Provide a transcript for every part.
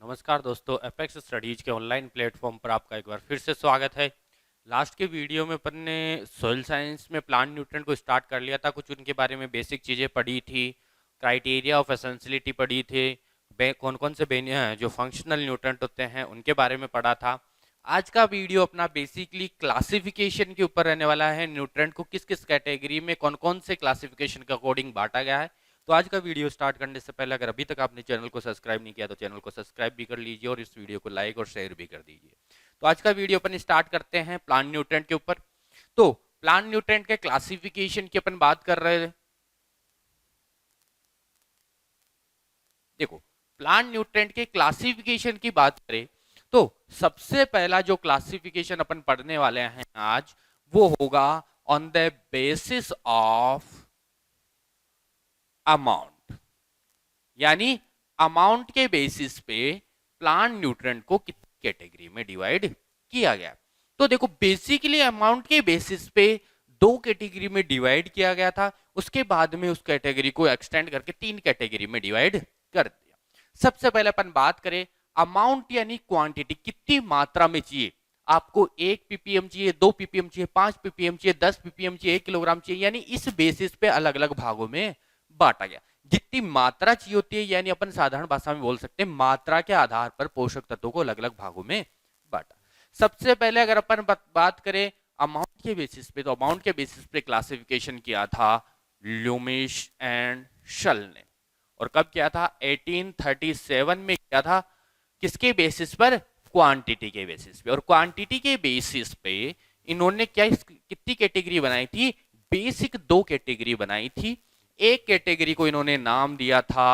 नमस्कार दोस्तों, apex studies के ऑनलाइन प्लेटफॉर्म पर आपका एक बार फिर से स्वागत है। लास्ट के वीडियो में अपन ने सोइल साइंस में प्लांट न्यूट्रिएंट को स्टार्ट कर लिया था। कुछ उनके बारे में बेसिक चीज़ें पढ़ी थी, क्राइटेरिया ऑफ एसेंशियलिटी पढ़ी थे, कौन कौन से जो फंक्शनल न्यूट्रिएंट होते हैं उनके बारे में पढ़ा था। आज का वीडियो अपना बेसिकली क्लासिफिकेशन के ऊपर रहने वाला है। न्यूट्रिएंट को किस किस कैटेगरी में कौन कौन से क्लासिफिकेशन के अकॉर्डिंग बांटा गया है। तो आज का वीडियो स्टार्ट करने से पहले अगर अभी तक आपने चैनल को सब्सक्राइब नहीं किया तो चैनल को सब्सक्राइब भी कर लीजिए और इस वीडियो को लाइक और शेयर भी कर दीजिए। तो आज का वीडियो अपन स्टार्ट करते हैं प्लांट न्यूट्रिएंट के ऊपर। तो प्लांट न्यूट्रिएंट के क्लासिफिकेशन की अपन बात कर रहे थे। देखो, प्लांट न्यूट्रिएंट के क्लासिफिकेशन की बात करें तो सबसे पहला जो क्लासिफिकेशन अपन पढ़ने वाले हैं आज, वो होगा on the basis of amount. यानी अमाउंट के बेसिस पे प्लांट न्यूट्रिएंट को कितनी कैटेगरी में डिवाइड किया गया। तो देखो, बेसिकली अमाउंट के बेसिस पे दो कैटेगरी में डिवाइड किया गया था। उसके बाद में उस कैटेगरी को एक्सटेंड करके तीन कैटेगरी में डिवाइड कर दिया। सबसे पहले अपन बात करें अमाउंट यानी क्वांटिटी, कितनी मात्रा में चाहिए आपको। 1 ppm चाहिए, 2 ppm चाहिए, 5 ppm चाहिए, 10 ppm चाहिए, 1 किलोग्राम चाहिए। यानी इस बेसिस पे अलग अलग भागों में बांटा गया। जितनी मात्रा चाहिए होती है, यानी अपन साधारण भाषा में बोल सकते हैं मात्रा के आधार पर पोषक तत्वों को अलग अलग भागों में बांटा। सबसे पहले अगर अपन बात करें अमाउंट के बेसिस पे, तो अमाउंट के बेसिस पे क्लासिफिकेशन किया था ल्यूमिश एंड शल ने। और कब किया था? 1837 में किया था। किसके बेसिस पर? क्वांटिटी के बेसिस पे। और क्वांटिटी के बेसिस पे इन्होंने क्या कितनी कैटेगरी बनाई थी? बेसिक दो कैटेगरी बनाई थी। एक कैटेगरी को इन्होंने नाम दिया था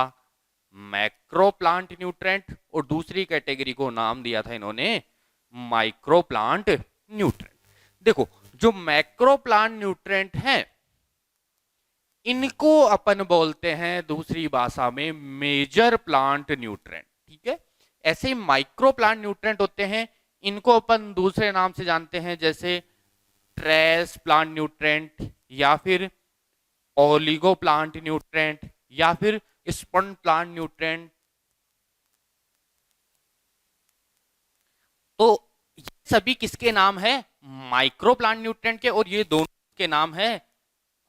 मैक्रो प्लांट न्यूट्रिएंट और दूसरी कैटेगरी को नाम दिया था इन्होंने माइक्रो प्लांट न्यूट्रिएंट। देखो, जो मैक्रो प्लांट न्यूट्रिएंट हैं इनको अपन बोलते हैं दूसरी भाषा में मेजर प्लांट न्यूट्रिएंट। ठीक है, ऐसे ही माइक्रो प्लांट न्यूट्रिएंट होते हैं, इनको अपन दूसरे नाम से जानते हैं, जैसे ट्रेस प्लांट न्यूट्रिएंट या फिर ओलिगो प्लांट न्यूट्रिएंट या फिर स्पॉन प्लांट न्यूट्रिएंट। तो ये सभी किसके नाम है? माइक्रो प्लांट न्यूट्रिएंट के। और ये दोनों के नाम है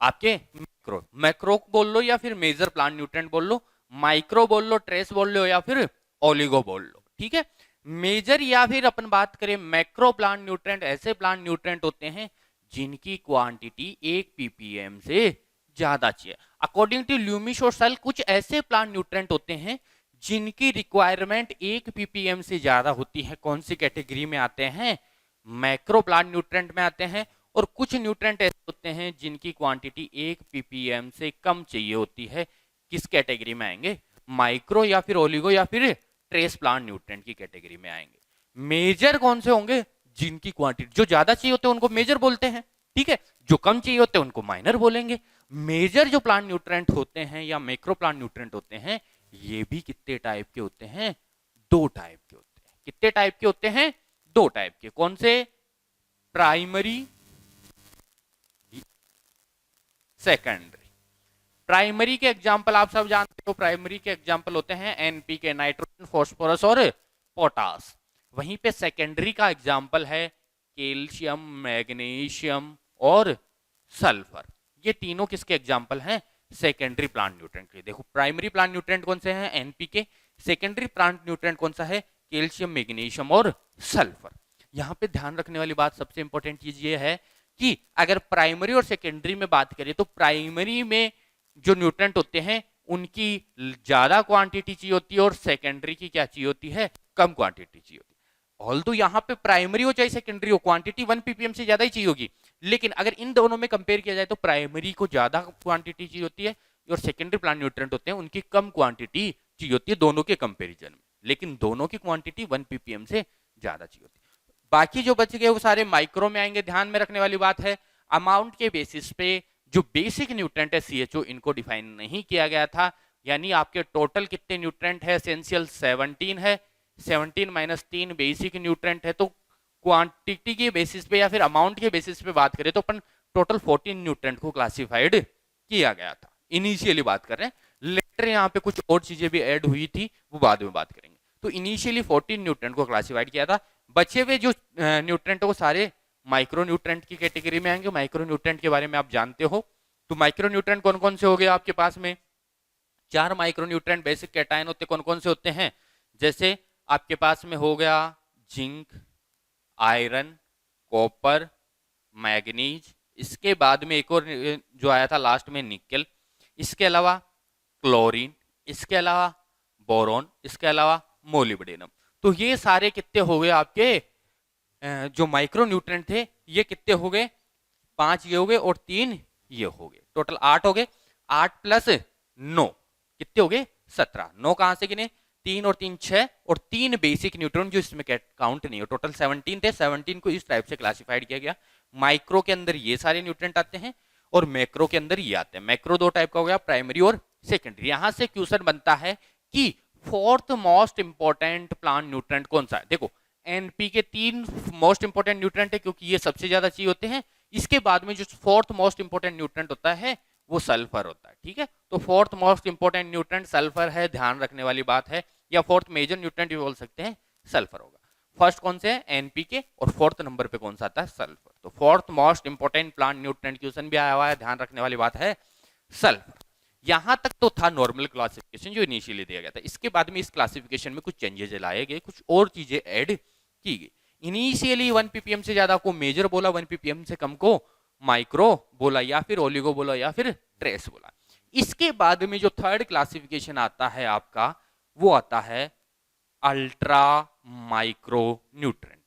आपके मैक्रो। मैक्रो बोल लो या फिर मेजर प्लांट न्यूट्रिएंट बोल लो, माइक्रो बोल लो, ट्रेस बोल लो या फिर ओलिगो बोल लो। ठीक है, मेजर या फिर अपन बात करें मैक्रो प्लांट न्यूट्रिएंट, ऐसे प्लांट न्यूट्रिएंट होते हैं जिनकी क्वांटिटी 1 ppm से ज्यादा चाहिए। अकॉर्डिंग टू ल्यूमिश और सेल, कुछ ऐसे प्लांट न्यूट्रिएंट होते हैं जिनकी रिक्वायरमेंट 1 ppm से ज्यादा होती है। कौन सी कैटेगरी में आते हैं? मैक्रो प्लांट न्यूट्रिएंट में आते हैं। और कुछ न्यूट्रिएंट ऐसे होते हैं जिनकी क्वांटिटी 1 ppm से कम चाहिए होती है। किस कैटेगरी में आएंगे? माइक्रो या फिर ओलिगो या फिर ट्रेस प्लांट न्यूट्रिएंट की कैटेगरी में आएंगे। मेजर कौन से होंगे? जिनकी क्वांटिटी जो ज्यादा चाहिए होते हैं उनको मेजर बोलते हैं। ठीक है, जो कम चाहिए होते हैं उनको माइनर बोलेंगे। मेजर जो प्लांट न्यूट्रिएंट होते हैं या मैक्रो प्लांट न्यूट्रिएंट होते हैं, ये भी कितने टाइप के होते हैं? दो टाइप के होते हैं। कितने टाइप के होते हैं? दो टाइप के। कौन से? Primary, secondary. प्राइमरी के एग्जांपल आप सब जानते हो। प्राइमरी के एग्जांपल होते हैं एनपीके, नाइट्रोजन, फास्फोरस और पोटास। वहीं पे सेकेंडरी का एग्जांपल है कैल्शियम, मैग्नीशियम और सल्फर। ये तीनों किसके एग्जांपल हैं? सेकेंडरी प्लांट न्यूट्रिएंट के। देखो, प्राइमरी प्लांट न्यूट्रिएंट कौन से हैं? एनपीके। सेकेंडरी प्लांट न्यूट्रिएंट कौन सा है? कैल्शियम, मैग्नीशियम और सल्फर। यहाँ पे ध्यान रखने वाली बात, सबसे इंपॉर्टेंट चीज ये है कि अगर प्राइमरी और सेकेंडरी में बात करें तो प्राइमरी में जो न्यूट्रिएंट होते हैं उनकी ज्यादा क्वांटिटी चाहिए होती है और सेकेंडरी की क्या चाहिए होती है? कम क्वांटिटी चाहिए होती है। ऑल तो यहाँ पे प्राइमरी हो चाहे सेकेंडरी हो, क्वांटिटी 1 ppm से ज्यादा ही चाहिए होगी। लेकिन अगर इन दोनों में कंपेयर किया जाए तो प्राइमरी को ज्यादा क्वांटिटी चाहिए होती है और सेकेंडरी प्लांट न्यूट्रिएंट होते हैं उनकी कम क्वांटिटी चाहिए होती है दोनों के कंपेरिजन में। लेकिन दोनों की क्वांटिटी 1 ppm से ज्यादा चाहिए होती है। बाकी जो बच गए वो सारे माइक्रो में आएंगे। ध्यान में रखने वाली बात है, अमाउंट के बेसिस पे जो बेसिक न्यूट्रिएंट है सीएचओ, इनको डिफाइन नहीं किया गया था। यानी आपके टोटल कितने न्यूट्रिएंट है? एसेंशियल 17 है। 17 माइनस 3 बेसिक न्यूट्रिएंट है। तो क्वांटिटी के बेसिस पे या फिर अमाउंट के बेसिस पे बात करें तो अपन टोटल 14 न्यूट्रिएंट को क्लासिफाइड किया गया था। इनिशियली बात कर रहे हैं, लेटर यहाँ पे कुछ और चीजें भी ऐड हुई थी, वो बाद में बात करेंगे। तो इनिशियली 14 न्यूट्रेंट को क्लासिफाइड किया था। बचे हुए जो न्यूट्रेंट वो सारे माइक्रो न्यूट्रेंट की कैटेगरी में आएंगे। माइक्रो न्यूट्रेंट के बारे में आप जानते हो। तो माइक्रो न्यूट्रेंट कौन कौन से हो गए आपके पास में? 4 माइक्रो न्यूट्रेंट बेसिक कैटायन होते कौन कौन से होते हैं? जैसे आपके पास में हो गया जिंक, आयरन, कॉपर, मैग्नीज, इसके बाद में एक और जो आया था लास्ट में निकेल, इसके अलावा क्लोरीन, इसके अलावा बोरॉन, इसके अलावा मोलिब्डेनम। तो ये सारे कितने हो गए आपके जो माइक्रो न्यूट्रेंट थे, ये कितने हो गए? 5 ये हो गए और 3 ये हो गए, टोटल 8 हो गए। 8 प्लस 9 कितने हो गए? 17। 9 कहां से गिने? 3 और 3 6 और 3 बेसिक न्यूट्रॉन जो इसमें काउंट नहीं हो, टोटल 17 थे। 17 को इस टाइप से क्लासिफाइड किया गया। माइक्रो के अंदर ये सारे न्यूट्रेंट आते हैं और मैक्रो के अंदर ये आते हैं। मैक्रो 2 टाइप का हो गया, प्राइमरी और सेकेंडरी। यहां से क्वेश्चन बनता है कि fourth most important plant nutrient कौन सा है? देखो एनपी के 3 मोस्ट इंपॉर्टेंट न्यूट्रेंट है क्योंकि ये सबसे ज्यादा चाहिए होते हैं। इसके बाद में जो फोर्थ मोस्ट इंपॉर्टेंट न्यूट्रेंट होता है वो सल्फर होता है। ठीक है, तो fourth most important nutrient sulphur है, ध्यान रखने वाली बात है। या फोर्थ मेजर न्यूट्रेंट भी बोल सकते हैं, सल्फर होगा। फर्स्ट कौन से है? एनपीके, और फोर्थ नंबर पे कौन सा आता है? सल्फर। तो fourth most important plant nutrient question भी आया हुआ है, ध्यान रखने वाली बात है सल्फर। यहां तक तो था नॉर्मल क्लासिफिकेशन जो इनिशियली दिया गया था। इसके बाद में इस क्लासिफिकेशन में कुछ चेंजेस लाए गए, कुछ और चीजें ऐड की गई। इनिशियली 1 ppm से ज्यादा को मेजर बोला, 1 ppm से कम को माइक्रो बोला, या फिर ओलिगो बोला, या फिर ट्रेस बोला। इसके बाद में जो थर्ड क्लासिफिकेशन आता है आपका, वो आता है अल्ट्रा माइक्रो न्यूट्रेंट।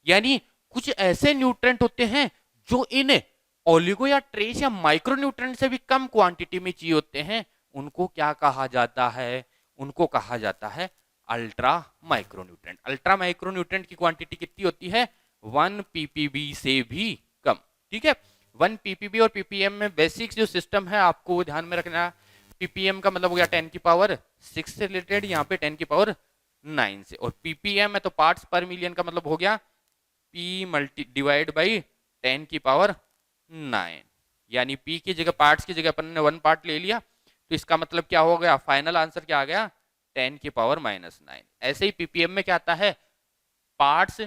यानी कुछ ऐसे न्यूट्रेंट होते हैं जो इन ओलिगो या ट्रेस या माइक्रो न्यूट्रेंट से भी कम क्वांटिटी में चाहिए होते हैं। उनको क्या कहा जाता है? उनको कहा जाता है ultra micro nutrient. Ultra micro nutrient की क्वांटिटी कितनी होती है? 1 ppb से भी कम। ठीक है, 1 ppb और ppm में बेसिक जो सिस्टम है आपको ध्यान में रखना। ppm का मतलब हो गया 10 की पावर 6 से रिलेटेड, यहाँ पे 10 की पावर 9 से। और ppm है तो पार्ट्स पर मिलियन का मतलब हो गया p मल्टी डिवाइड बाई 10 की पावर 9। यानी p की जगह, पार्ट्स की जगह अपन ने 1 पार्ट ले लिया, तो इसका मतलब क्या हो गया? फाइनल आंसर क्या आ गया? 10 की पावर -9। ऐसे ही ppm में क्या आता है? पार्ट्स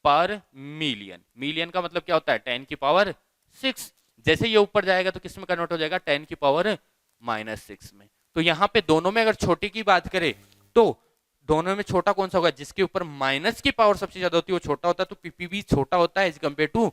पर मिलियन। मिलियन का मतलब क्या होता है? 10 की पावर 6। जैसे ये ऊपर जाएगा तो किस में कन्वर्ट हो जाएगा? 10 की पावर -6 में। तो यहाँ पे दोनों में अगर छोटे की बात करें तो दोनों में छोटा कौन सा होगा? जिसके ऊपर माइनस की पावर सबसे ज्यादा होती है वो छोटा होता है, तो पीपीबी छोटा होता है एज कंपेयर टू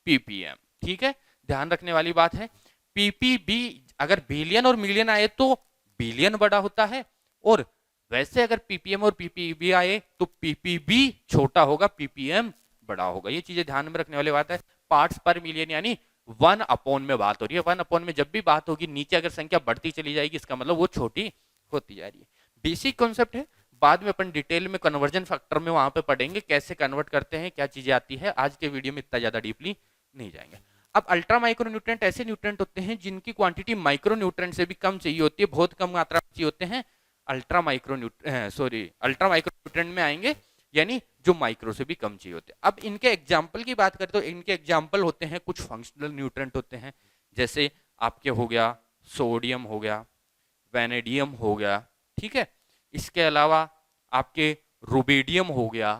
पीपीएम। ठीक है, ध्यान रखने वाली बात है। पीपीबी अगर बिलियन और मिलियन आए तो बिलियन बड़ा होता है, और वैसे अगर पीपीएम और पीपीबी आए तो पीपीबी छोटा होगा, पीपीएम बड़ा होगा। ये चीजें ध्यान में रखने वाली बात है। पार्ट्स पर मिलियन यानी 1 अपॉन में बात हो रही है। 1 अपॉन में जब भी बात होगी नीचे अगर संख्या बढ़ती चली जाएगी, इसका मतलब वो छोटी होती जा रही है। बेसिक कॉन्सेप्ट है, बाद में अपन डिटेल में कन्वर्जन फैक्टर में वहां पे पढ़ेंगे कैसे कन्वर्ट करते हैं, क्या चीजें आती है। आज के वीडियो में इतना ज्यादा डीपली नहीं जाएंगे। अब अल्ट्रा माइक्रो न्यूट्रेंट ऐसे न्यूट्रेंट होते हैं जिनकी क्वांटिटी माइक्रो न्यूट्रेंट से भी कम चाहिए होती है, बहुत कम मात्रा में चाहिए होते हैं। अल्ट्रा माइक्रो न्यूट्रेंट में आएंगे, यानी जो माइक्रो से भी कम चाहिए होते हैं। अब इनके एग्जाम्पल की बात करें तो इनके एग्जाम्पल होते हैं कुछ फंक्शनल न्यूट्रेंट होते हैं, जैसे आपके हो गया सोडियम हो गया, वेनेडियम हो गया। ठीक है, इसके अलावा आपके रुबिडियम हो गया,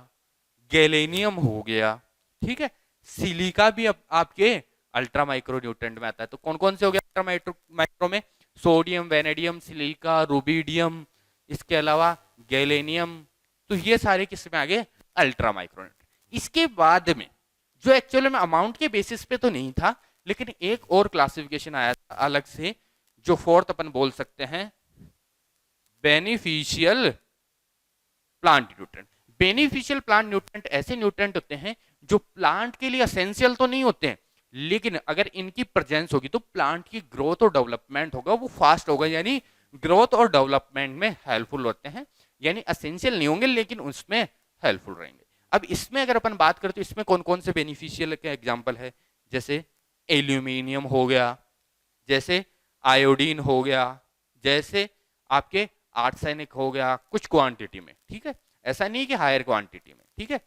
गैलेनियम हो गया। ठीक है, सिलिका भी आपके अल्ट्रा माइक्रो न्यूट्रेंट में आता है। तो कौन कौन से हो गया अल्ट्रा माइक्रो में? सोडियम, वेनेडियम, सिलिका, रुबिडियम, इसके अलावा गैलेनियम। तो ये सारे किस में आ गए? Ultra micro nutrient. इसके बाद में जो एक्चुअली में अमाउंट के बेसिस पे तो नहीं था, लेकिन एक और क्लासिफिकेशन आया था अलग से, जो फोर्थ अपन बोल सकते हैं beneficial plant nutrient. Beneficial plant nutrient ऐसे न्यूट्रेंट होते हैं जो प्लांट के लिए एसेंशियल तो नहीं होते हैं, लेकिन अगर इनकी प्रेजेंस होगी तो प्लांट की ग्रोथ और डेवलपमेंट होगा वो फास्ट होगा, यानी ग्रोथ और डेवलपमेंट में हेल्पफुल होते हैं। यानी एसेंशियल नहीं होंगे लेकिन उसमें हेल्पफुल रहेंगे। अब इसमें अगर अपन बात करें तो इसमें कौन कौन से बेनिफिशियल के एग्जाम्पल है? जैसे एल्यूमिनियम हो गया, जैसे आयोडीन हो गया, जैसे आपके आर्सेनिक हो गया कुछ क्वांटिटी में। ठीक है, ऐसा नहीं कि हायर क्वांटिटी में। ठीक है,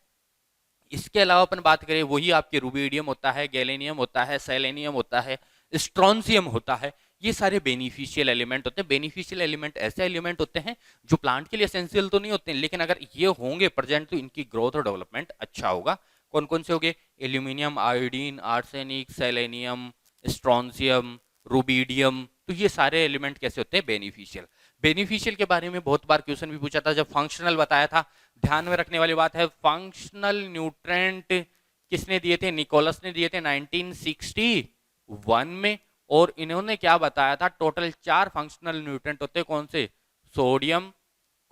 इसके अलावा अपन बात करें वही आपके रुबिडियम होता है, गैलेनियम होता है, सेलेनियम होता है, स्ट्रोंसियम होता है। ये सारे बेनिफिशियल एलिमेंट होते हैं। बेनिफिशियल एलिमेंट ऐसे एलिमेंट होते हैं जो प्लांट के लिए एसेंशियल तो नहीं होते हैं, लेकिन अगर ये होंगे प्रेजेंट तो इनकी ग्रोथ और डेवलपमेंट अच्छा होगा। कौन कौन से होंगे? Aluminium, iodine, arsenic, selenium, strontium, rubidium. तो ये सारे एलिमेंट कैसे होते हैं? बेनिफिशियल। बेनिफिशियल के बारे में बहुत बार क्वेश्चन भी पूछा था, जब फंक्शनल बताया था। ध्यान में रखने वाली बात है, फंक्शनल न्यूट्रेंट किसने दिए थे? निकोलस ने दिए थे 1961 में। और इन्होंने क्या बताया था? टोटल 4 फंक्शनल न्यूट्रेंट होते हैं। कौन से? सोडियम,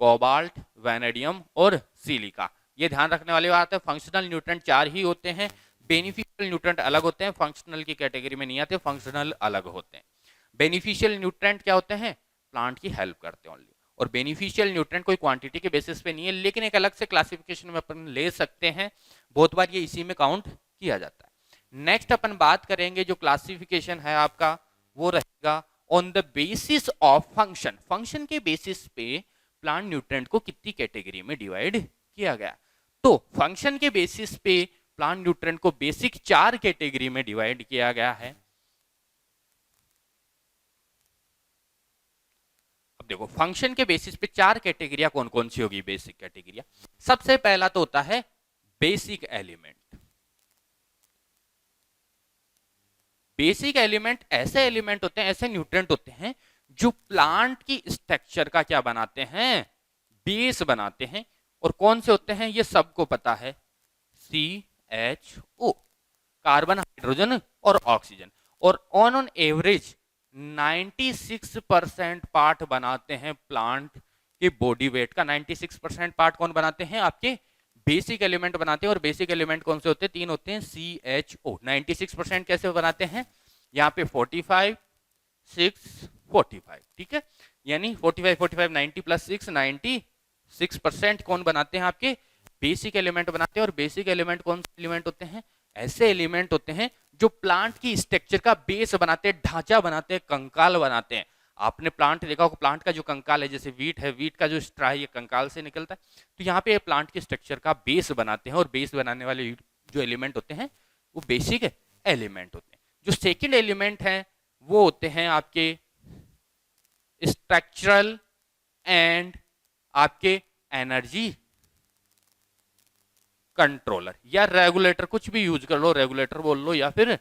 कोबाल्ट, वैनेडियम और सिलिका। ये ध्यान रखने वाली बात है, फंक्शनल न्यूट्रेंट 4 ही होते हैं। बेनिफिशियल न्यूट्रेंट अलग होते हैं, फंक्शनल की कैटेगरी में नहीं आते, फंक्शनल अलग होते हैं। बेनिफिशियल न्यूट्रेंट क्या होते हैं? प्लांट की हेल्प करते हैं ओनली। और बेनिफिशियल न्यूट्रेंट कोई क्वांटिटी के बेसिस पे नहीं है, लेकिन एक अलग से क्लासिफिकेशन में अपन ले सकते हैं। बहुत बार ये इसी में काउंट किया जाता है। नेक्स्ट अपन बात करेंगे, जो क्लासिफिकेशन है आपका वो रहेगा on the basis of function. Function के बेसिस पे प्लांट न्यूट्रेंट को कितनी कैटेगरी में डिवाइड किया गया? तो फंक्शन के बेसिस पे प्लांट न्यूट्रेंट को बेसिक 4 कैटेगरी में डिवाइड किया गया है। अब देखो, फंक्शन के बेसिस पे 4 कैटेगरिया कौन कौन सी होगी? बेसिक कैटेगरिया, सबसे पहला तो होता है बेसिक एलिमेंट। बेसिक एलिमेंट ऐसे एलिमेंट होते हैं, ऐसे न्यूट्रिएंट होते हैं जो प्लांट की स्ट्रक्चर का क्या बनाते हैं? बेस बनाते हैं। और कौन से होते हैं? ये सबको पता है, CHO, कार्बन, हाइड्रोजन और ऑक्सीजन। और ऑन एवरेज 96% पार्ट बनाते हैं प्लांट के बॉडी वेट का। 96% पार्ट कौन बनाते हैं? आपके बेसिक एलिमेंट बनाते हैं। और बेसिक एलिमेंट कौन से होते हैं? 3 होते हैं, CHO। 96% कैसे बनाते हैं? यहाँ पे 45, 6, 45, ठीक है। यानी 45, 45, 90 प्लस 6, 96% कौन बनाते हैं? आपके बेसिक एलिमेंट बनाते हैं। और बेसिक एलिमेंट कौन से एलिमेंट होते हैं? ऐसे एलिमेंट होते हैं जो प्लांट की स्ट्रक्चर का बेस बनाते हैं, ढांचा बनाते हैं, कंकाल बनाते हैं। आपने प्लांट देखा होगा, प्लांट का जो कंकाल है, जैसे वीट है, वीट का जो स्ट्रा है ये कंकाल से निकलता है। तो यहाँ पे प्लांट के स्ट्रक्चर का बेस बनाते हैं। और बेस बनाने वाले जो एलिमेंट होते हैं वो बेसिक एलिमेंट होते हैं। जो सेकेंड एलिमेंट है वो होते हैं आपके स्ट्रक्चरल एंड आपके एनर्जी कंट्रोलर या रेगुलेटर, कुछ भी यूज कर लो, रेगुलेटर बोल लो या फिर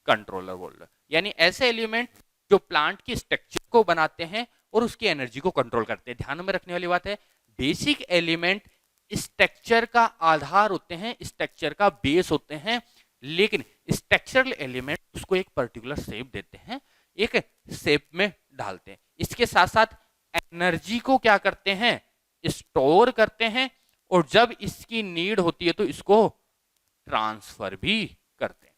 कंट्रोलर बोल लो। यानी ऐसे एलिमेंट जो प्लांट की स्ट्रक्चर को बनाते हैं और उसकी एनर्जी को कंट्रोल करते हैं। ध्यान में रखने वाली बात है, बेसिक एलिमेंट स्ट्रक्चर का आधार होते हैं, स्ट्रक्चर का बेस होते हैं, लेकिन स्ट्रक्चरल एलिमेंट उसको एक पर्टिकुलर शेप देते हैं, एक शेप में डालते हैं। इसके साथ साथ एनर्जी को क्या करते हैं? स्टोर करते हैं। और जब इसकी नीड होती है तो इसको ट्रांसफर भी करते हैं।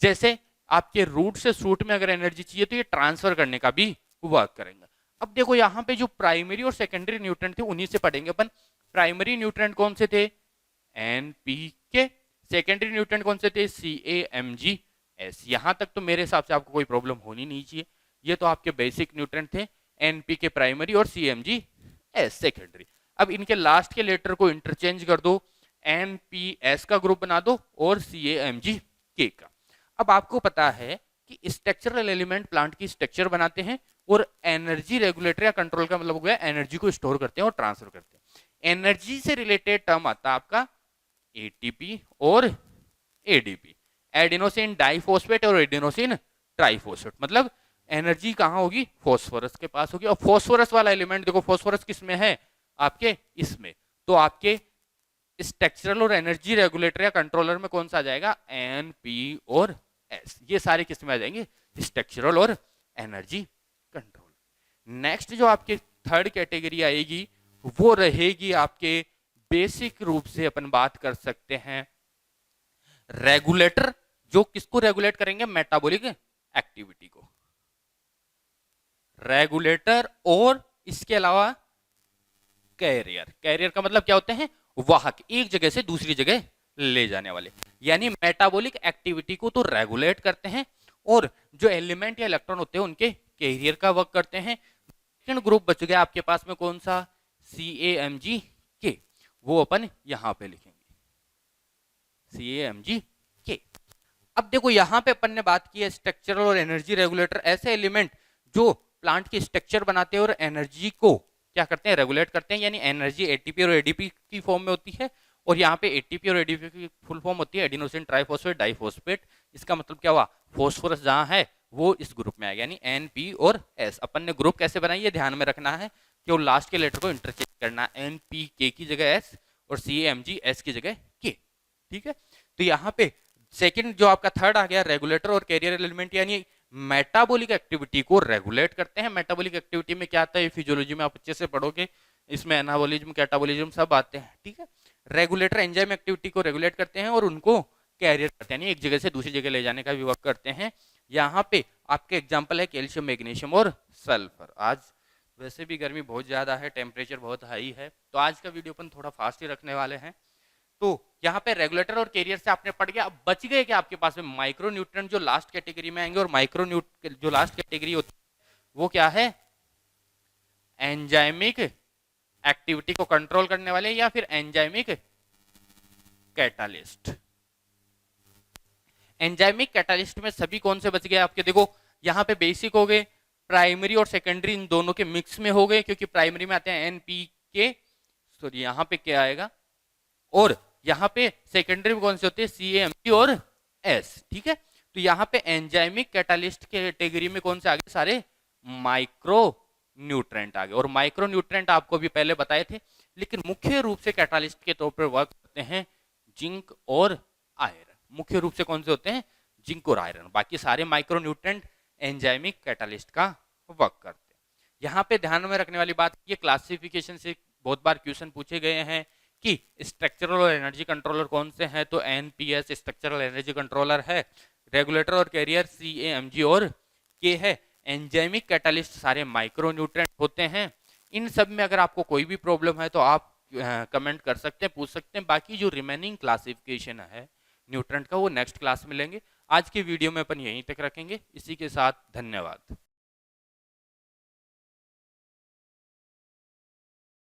जैसे आपके रूट से शूट में अगर एनर्जी चाहिए तो ये ट्रांसफर करने का भी वर्क करेंगे। अब देखो यहाँ पे जो प्राइमरी और सेकेंडरी न्यूट्रिएंट थे उन्हीं से पढ़ेंगे अपन। प्राइमरी न्यूट्रिएंट कौन से थे? NPK। सेकेंडरी न्यूट्रिएंट कौन से थे? CAMGS। यहां तक तो मेरे हिसाब से आपको कोई प्रॉब्लम होनी नहीं चाहिए। ये तो आपके बेसिक न्यूट्रिएंट थे, NPK प्राइमरी और CMGS सेकेंडरी। अब इनके लास्ट के लेटर को इंटरचेंज कर दो, NPS का ग्रुप बना दो और CAMGK का। अब आपको पता है कि स्ट्रक्चरल एलिमेंट प्लांट की स्ट्रक्चर बनाते हैं और एनर्जी रेगुलेटर या कंट्रोल का मतलब हो गया एनर्जी को स्टोर करते हैं और ट्रांसफर करते हैं। एनर्जी से रिलेटेड टर्म आता है आपका ATP और ADP, एडिनोसिन डाइफॉस्फेट और एडिनोसिन ट्राइफॉस्फेट। मतलब एनर्जी कहाँ होगी? फॉस्फोरस के पास होगी। और फॉस्फोरस वाला एलिमेंट देखो, फॉस्फोरस किस में है? आपके इसमें। तो आपके स्ट्रक्चरल और एनर्जी रेगुलेटर या कंट्रोलर में कौन सा आ जाएगा? NP और S। ये सारे किस में आ जाएंगे? स्ट्रक्चरल और एनर्जी कंट्रोल। नेक्स्ट जो आपकी थर्ड कैटेगरी आएगी वो रहेगी आपके बेसिक रूप से अपन बात कर सकते हैं रेगुलेटर, जो किसको रेगुलेट करेंगे? मेटाबॉलिक एक्टिविटी को। रेगुलेटर और इसके अलावा कैरियर। कैरियर का मतलब क्या होते हैं? वाहक, एक जगह से दूसरी जगह ले जाने वाले। यानी मेटाबॉलिक एक्टिविटी को तो रेगुलेट करते हैं और जो एलिमेंट या इलेक्ट्रॉन होते हैं उनके कैरियर का वर्क करते हैं। सेकंड ग्रुप बच गया आपके पास में कौन सा? CAMGK। वो अपन यहां पे लिखेंगे, CAMGK। अब देखो यहां पे अपन ने बात की है स्ट्रक्चरल और एनर्जी रेगुलेटर, ऐसे एलिमेंट जो प्लांट की स्ट्रक्चर बनाते हैं और एनर्जी को क्या करते हैं, रेगुलेट करते हैं, यानी एनर्जी एटीपी और एडीपी की फॉर्म में होती है। और यहाँ पे एटीपी और एडीपी की फुल फॉर्म होती है एडिनोसिन ट्राइफॉस्फेट डाइफॉस्फेट। इसका मतलब क्या हुआ, फॉस्फोरस जहाँ है वो इस ग्रुप में आएगा, यानी एन पी और एस। अपन ने ग्रुप कैसे बनाई है ध्यान में रखना है, कि वो लास्ट के लेटर को इंटरचेंज करना, एन पी के की जगह एस और सी एम जी एस की जगह के। ठीक है, तो यहाँ पे सेकंड जो आपका थर्ड आ गया, रेगुलेटर और कैरियर एलिमेंट, यानी मेटाबॉलिक एक्टिविटी को रेगुलेट करते हैं। मेटाबॉलिक एक्टिविटी में क्या आता है, फिजियोलॉजी में आप अच्छे से पढ़ोगे, इसमें एनाबॉलिज्म कैटाबॉलिज्म सब आते हैं। ठीक है, रेगुलेटर एंजाइम एक्टिविटी को रेगुलेट करते हैं और उनको कैरियर करते हैं, यानी एक जगह से दूसरी जगह ले जाने का भी वर्क करते हैं। यहाँ पे आपके एग्जाम्पल है कैल्शियम, मैग्नीशियम और सल्फर। आज वैसे भी गर्मी बहुत ज्यादा है, टेम्परेचर बहुत हाई है, तो आज का वीडियो अपन थोड़ा फास्ट ही रखने वाले हैं। तो यहाँ पे रेगुलेटर और कैरियर से आपने पढ़ गया। अब बच गए क्या आपके पास में माइक्रो न्यूट्रिएंट, जो लास्ट कैटेगरी में आएंगे। और माइक्रो जो लास्ट कैटेगरी होती है वो क्या है, एंजाइमिक एक्टिविटी को कंट्रोल करने वाले या फिर एंजाइमिक कैटालिस्ट। एंजाइमिक कैटालिस्ट में सभी कौन से बच गए आपके, देखो यहाँ पे बेसिक हो गए, प्राइमरी और सेकेंडरी इन दोनों के मिक्स में हो गए, क्योंकि प्राइमरी में आते हैं एनपीके, सॉरी यहाँ पे क्या आएगा, और यहाँ पे सेकेंडरी में कौन से होते हैं सीएमपी और एस। ठीक है, तो यहाँ पे एंजाइमिक कैटालिस्ट कैटेगरी में कौन से आ गए, सारे माइक्रो न्यूट्रेंट आ गए। और माइक्रो न्यूट्रेंट आपको भी पहले बताए थे, लेकिन मुख्य रूप से कैटालिस्ट के तौर पर वर्क करते हैं जिंक और आयरन। मुख्य रूप से कौन से होते हैं, जिंक और आयरन। बाकी सारे माइक्रो न्यूट्रेंट एंजाइमिक कैटालिस्ट का वर्क करते हैं। यहाँ पे ध्यान में रखने वाली बात, ये क्लासिफिकेशन से बहुत बार क्वेश्चन पूछे गए हैं कि स्ट्रक्चरल और एनर्जी कंट्रोलर कौन से हैं, तो एनपीएस स्ट्रक्चरल एनर्जी कंट्रोलर है, रेगुलेटर और कैरियर सीएमजी और के है, एंजाइमिक कैटालिस्ट सारे माइक्रो न्यूट्रिएंट होते हैं। इन सब में अगर आपको कोई भी प्रॉब्लम है तो आप कमेंट कर सकते हैं, पूछ सकते हैं। बाकी जो रिमेनिंग क्लासिफिकेशन है न्यूट्रिएंट का वो नेक्स्ट क्लास में लेंगे। आज की वीडियो में अपन यहीं तक रखेंगे। इसी के साथ धन्यवाद।